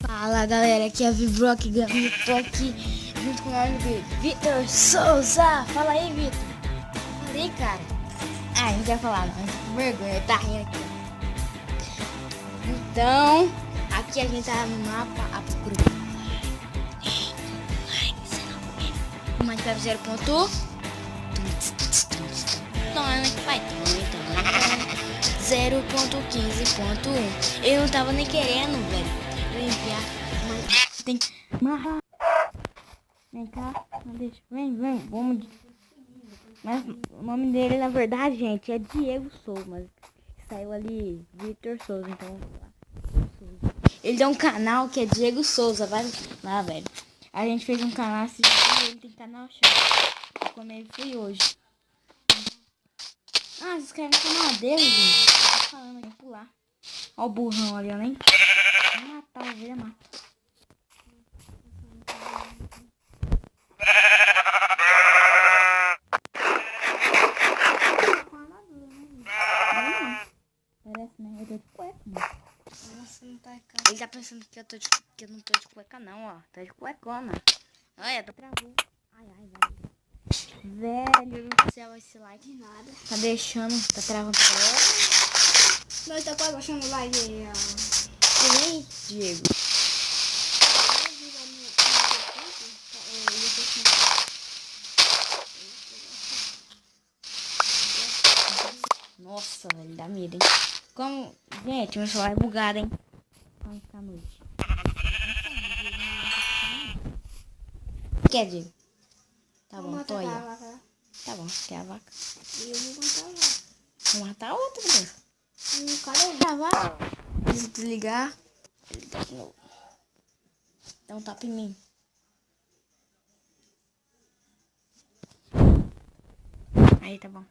Fala galera, aqui é a Vibrock Gami, tô aqui junto com o meu amigo Vitor Souza. Fala aí, Vitor. Falei, cara. Ah, não quer falar, mas com vergonha, tá rindo aqui. Então, aqui a gente tá no mapa a procura. O Minecraft 0.1. Então, é que vai. 0.15.1. Eu não tava nem querendo, velho. Enviar, mas tem que amarrar. Vem cá, não deixa. Vem, vamos. Mas o nome dele, na verdade, gente, é Diego Souza, mas saiu ali Vitor Souza, então vamos lá. Ele tem um canal que é Diego Souza, vai lá, velho. A gente fez um canal assim, ele tem canal chato. Como ele foi hoje. Ah, vocês querem o canal dele, gente? Tô falando aqui, pular. Ó o burrão ali, nem. Matar o velho, mata. Parece, né? Eu tô de cueca, mano. Nossa, não tá Ele tá pensando que eu não tô de cueca, não, ó. Tá de cuecona. Olha, tô travou. Ai, velho. Velho do céu, esse like nada. Tá deixando, tá travando. Nós tá quase baixando o like aí, ó. E aí, Diego? Nossa, velho, dá medo, hein? Como... Gente, meu celular é bugado, hein? Vamos ficar à noite. Quer, Diego? Tá bom, tô aí. Tá bom, quer a vaca? E eu vou matar a vaca. Vou matar a outra, velho. Cadê A vaca? Deixa eu desligar. Ligar de novo. Dá um tapa em mim. Aí, tá bom.